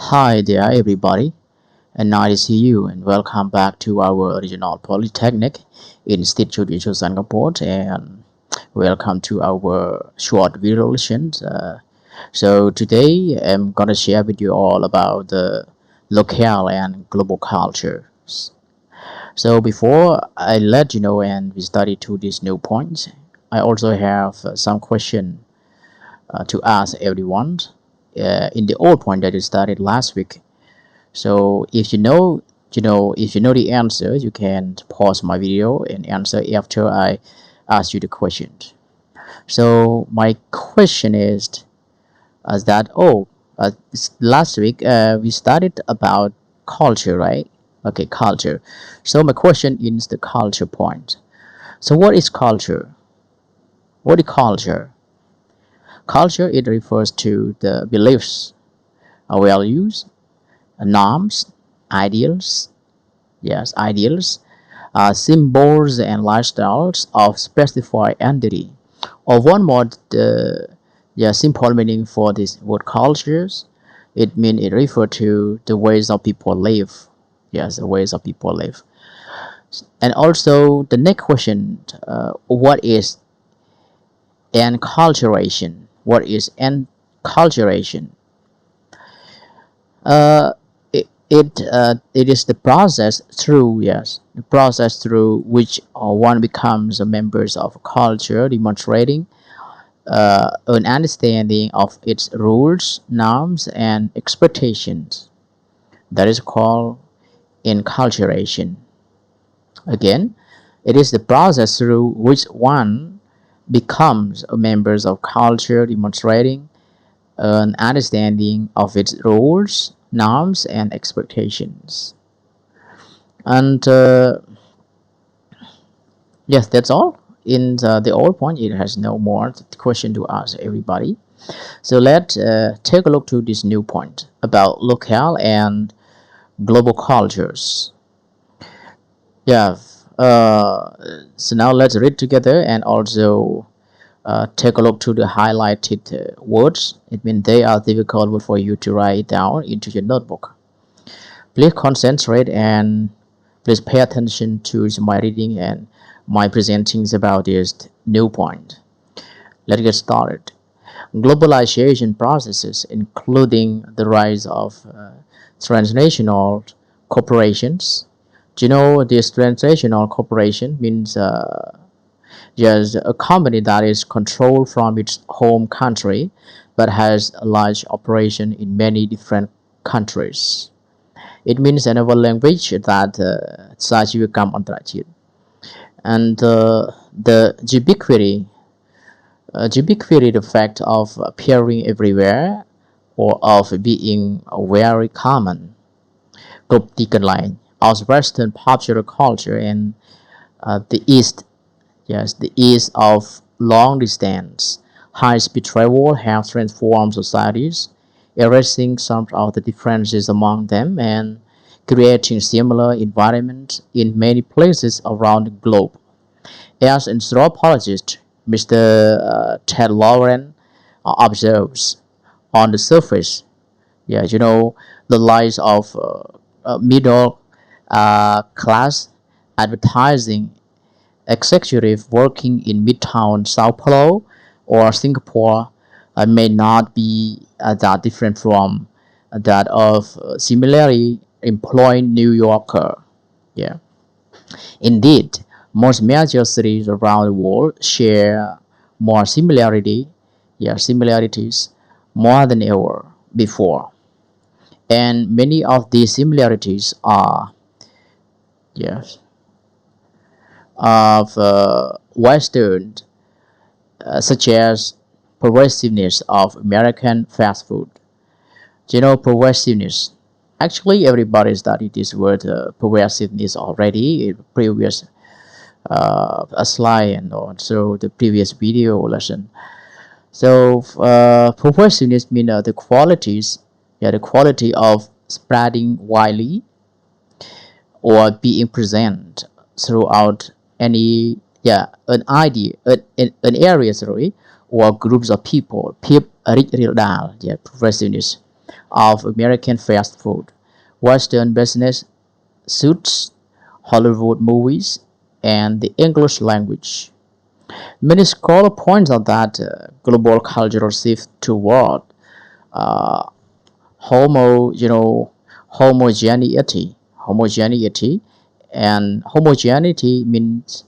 Hi there, everybody, and nice to see you, and welcome back to our original Polytechnic Institute in Singapore, and welcome to our short video lessons. So today I'm gonna share with you all about the local and global cultures. So before I let you know and we study to these new points, I also have some question to ask everyone in the old point that we studied last week. So if if you know the answer, you can pause my video and answer after I ask you the question. So my question is that last week we studied about culture, right? Okay, culture. So my question is the culture point. So what is culture? What is culture? Culture, it refers to the beliefs, values, norms, ideals, yes, ideals, symbols and lifestyles of specified entity. Or one more, simple meaning for this word cultures, it refers to the ways of people live. Yes, the ways of people live. And also the next question, what is enculturation? What is enculturation? Uh, it is the process through which one becomes a members of a culture, demonstrating an understanding of its rules, norms, and expectations. That is called enculturation. Again, it is the process through which one becomes a members of culture, demonstrating an understanding of its rules, norms, and expectations. And yes, that's all. In the old point, it has no more question to ask everybody. So let's take a look to this new point about local and global cultures. Yeah. So now let's read together and also take a look to the highlighted words. It means they are difficult for you to write down into your notebook. Please concentrate and please pay attention to my reading and my presenting about this new point. Let's get started. Globalization processes, including the rise of transnational corporations. Do you know this transnational corporation means just a company that is controlled from its home country but has a large operation in many different countries. It means another language that such become interactive. And the ubiquity, the fact of appearing everywhere or of being very common. Group decline as Western popular culture and the East, yes, the ease of long distance, high-speed travel have transformed societies, erasing some of the differences among them and creating similar environments in many places around the globe. As anthropologist Mr. Ted Lauren observes, on the surface, the rise of middle class advertising executive working in Midtown Sao Paulo or Singapore may not be that different from that of similarly employed New Yorker. Yeah. Indeed, most major cities around the world share more similarities more than ever before. And many of these similarities are yes of Western, such as pervasiveness of American fast food. Do you know pervasiveness? Actually, everybody studied this word pervasiveness already in previous a slide and also the previous video lesson. So pervasiveness means the qualities, the quality of spreading widely or being present throughout any an idea an area, sorry, or groups of people. Pervasiveness. of American fast food, Western business suits, Hollywood movies, and the English language. Many scholars point out that global cultural shift toward uh, homo, homogeneity, and homogeneity means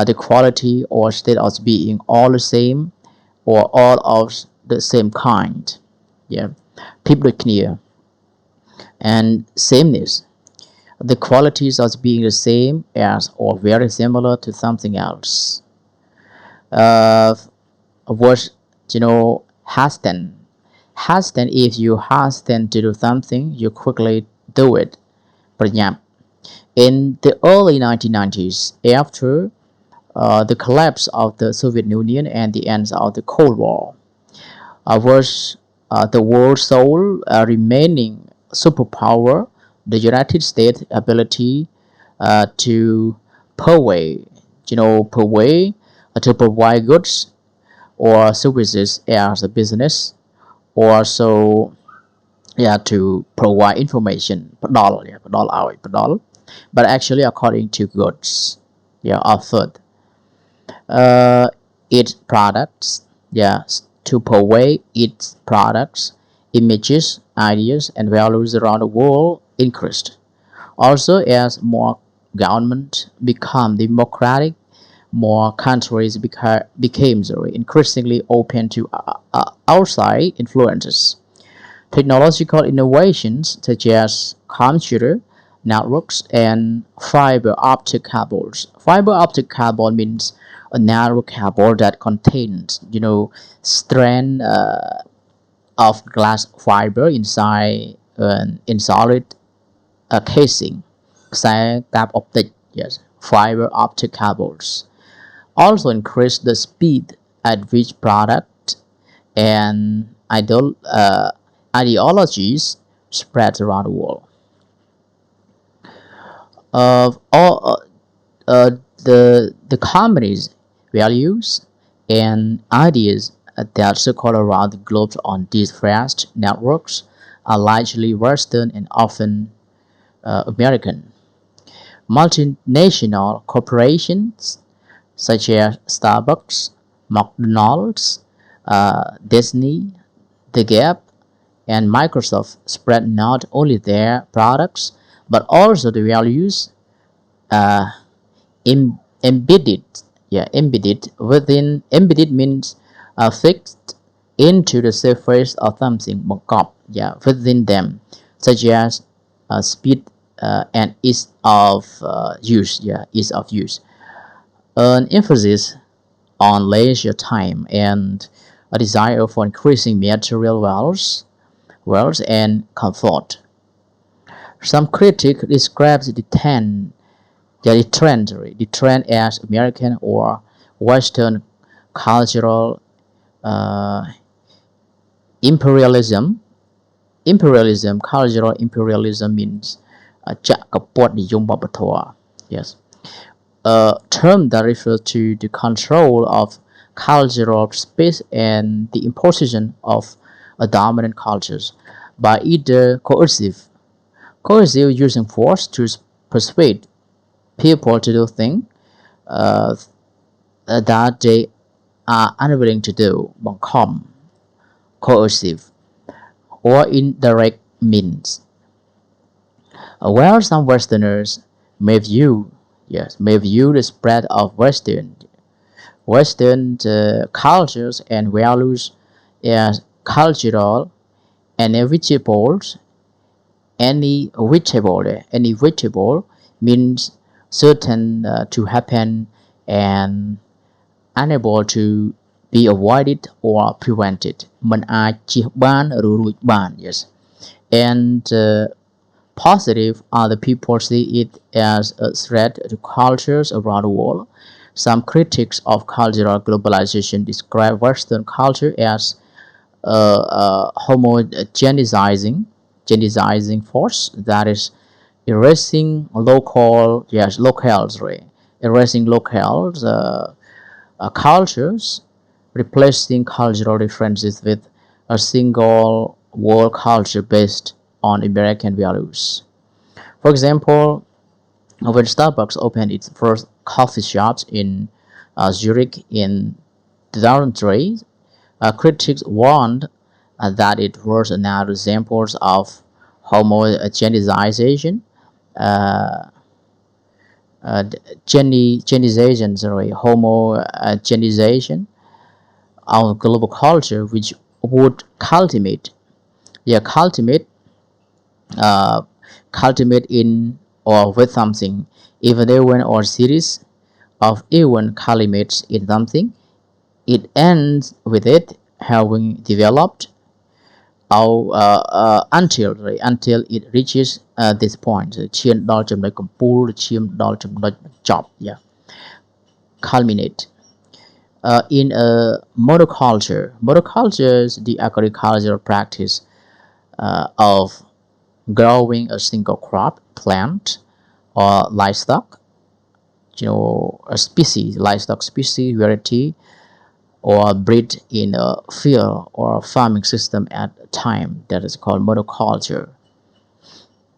the quality or state of being all the same or all of the same kind. Yeah, people clear and sameness. The qualities of being the same as or very similar to something else. Uh, was hasten. Hasten, if you hasten to do something, you quickly do it. For example, in the early 1990s, after the collapse of the Soviet Union and the end of the Cold War, was the world's sole remaining superpower, the United States' ability to purvey, to provide goods or services as a business, or so, yeah, to provide information, but actually according to goods, yeah, offered uh, its products, yes, to purvey its products, images, ideas, and values around the world increased. Also, as more governments become democratic, more countries became increasingly open to outside influences. Technological innovations such as computer networks and fiber optic cables. Fiber optic cable means a narrow cable that contains, strand of glass fiber inside an insolid casing. Say cáp optic, yes, fiber optic cables also increase the speed at which product and ideologies spread around the world. Of all the company's values and ideas that circle around the globe on these vast networks are largely Western and often American. Multinational corporations such as Starbucks, McDonald's, Disney, The Gap, and Microsoft spread not only their products but also the values uh, embedded. Yeah, embedded means fixed into the surface of something, yeah, within them, such as speed and ease of use. Yeah, ease of use. An emphasis on leisure time and a desire for increasing material wealth and comfort. Some critics describe the trend as American or Western cultural uh, imperialism. Cultural imperialism means yes, a term that refers to the control of cultural space and the imposition of a dominant cultures by either coercive using force to persuade people to do things uh, that they are unwilling to do, coercive, or indirect means. While some Westerners may view the spread of Western cultures and values as cultural inevitables. Inevitable means certain to happen and unable to be avoided or prevented. មិនអាចជៀសបានឬរួចបាន yes. And positive, other people see it as a threat to cultures around the world. Some critics of cultural globalization describe Western culture as homogenizing force that is erasing erasing locals cultures, replacing cultural differences with a single world culture based on American values. For example, when Starbucks opened its first coffee shops in Zurich in 2003, critics warned that it was another example of homogenization, uh, homogenization of global culture, which would cultivate, uh, cultivate in or with something. Even event or series of event culminates in something, it ends with it having developed until it reaches this point ឈានដល់ចំណុចកំពូលឈានដល់ចំណុចបញ្ចប់ culminate in a monoculture is the agricultural practice of growing a single crop plant or livestock, a species livestock species variety or breed in a field or farming system at a time. That is called monoculture,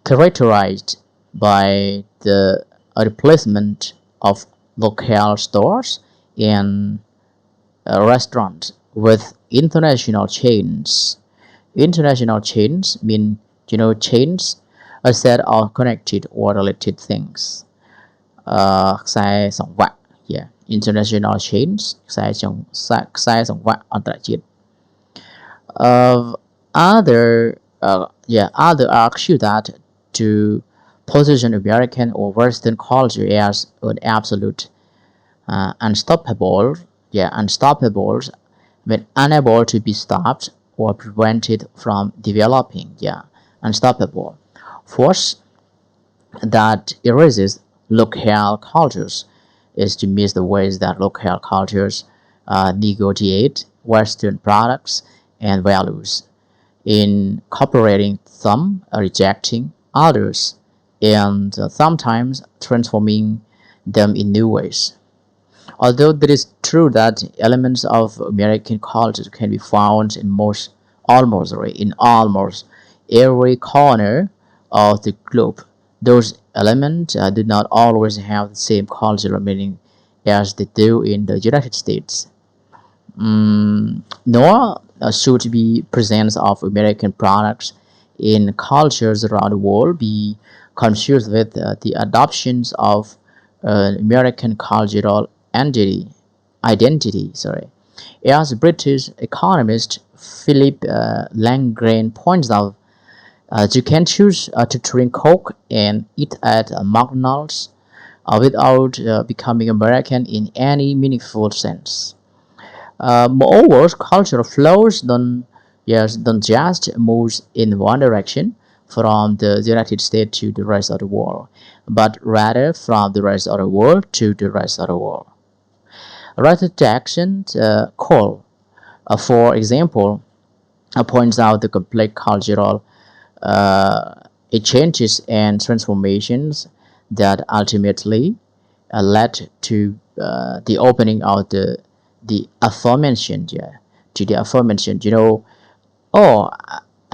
characterized by the replacement of local stores and restaurants with international chains. International chains mean, chains, a set of connected or related things. ខ្សែសង្វាក់ international chains ខ្សែសង្វាក់អន្តរជាតិ other argue that to position American or Western culture as an absolute unstoppable but unable to be stopped or prevented from developing unstoppable force that erases local cultures is to miss the ways that local cultures negotiate Western products and values, incorporating some, rejecting others, and sometimes transforming them in new ways. Although it is true that elements of American culture can be found in almost every corner of the globe, those elements do not always have the same cultural meaning as they do in the United States. Nor should the presence of American products in cultures around the world be confused with the adoptions of American cultural identity. As British economist Philip Langren points out, you can choose to drink Coke and eat at McDonald's without becoming American in any meaningful sense. Moreover, cultural flows don't just move in one direction from the United States to the rest of the world, but rather from the rest of the world to the rest of the world. Writer Jackson Cole, for example, points out the complex cultural changes and transformations that ultimately led to the opening of the aforementioned.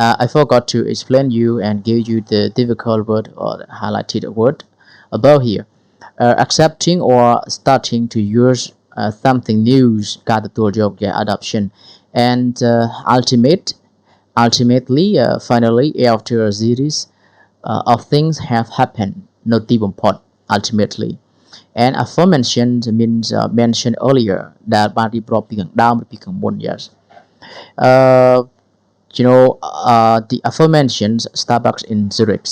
I forgot to explain you and give you the difficult word or the highlighted word above here. Accepting or starting to use something new, adoption, and ultimately, finally, after a series of things have happened, not even pot ultimately. And aforementioned means mentioned earlier that body brought down become one. Yes. The aforementioned Starbucks in Zurich,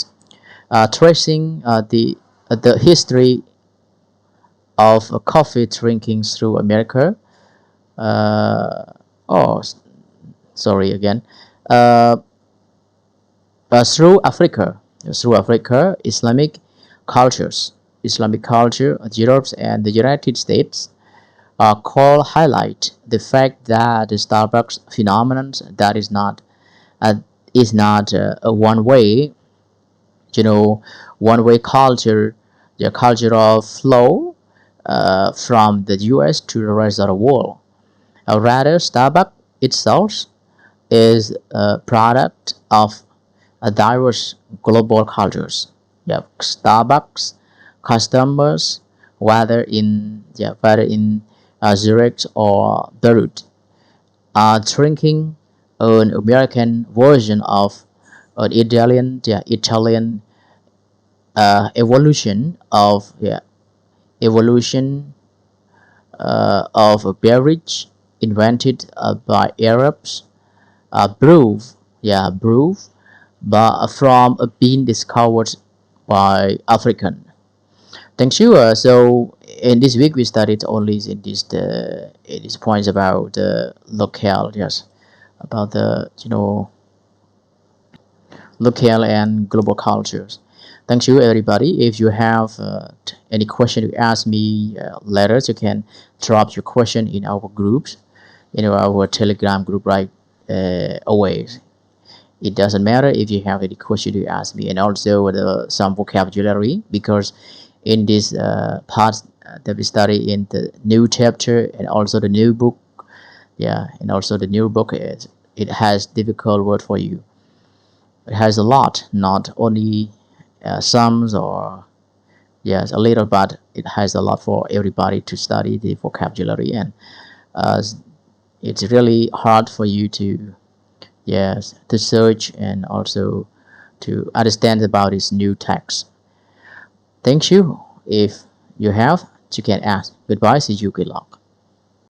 tracing the history of coffee drinking through America. Sorry again. Through Africa, Islamic culture, Europe and the United States, call highlight the fact that the Starbucks phenomenon that is not a one-way, one-way culture, the cultural flow from the U.S. to the rest of the world. Rather, Starbucks itself is a product of a diverse global cultures. Yeah, Starbucks customers, whether in Zurich or Beirut, are drinking an American version of an Italian evolution of evolution of a beverage invented by Arabs, brew, but from a bean discovered by African. Thank you. So in this week we studied only in these points about the locale, yes, about the local and global cultures. Thank you, everybody. If you have any question to ask me later, you can drop your question in our groups, our Telegram group right away. It doesn't matter if you have any question to ask me, and also some vocabulary, because in this part that we study in the new chapter and also the new book, and also the new book, it has difficult word for you. It has a lot, not only some or yes a little, but it has a lot for everybody to study the vocabulary, and uh, it's really hard for you to to search and also to understand about this new text. Thank you. If you have, you can ask. Goodbye. See you. Good luck.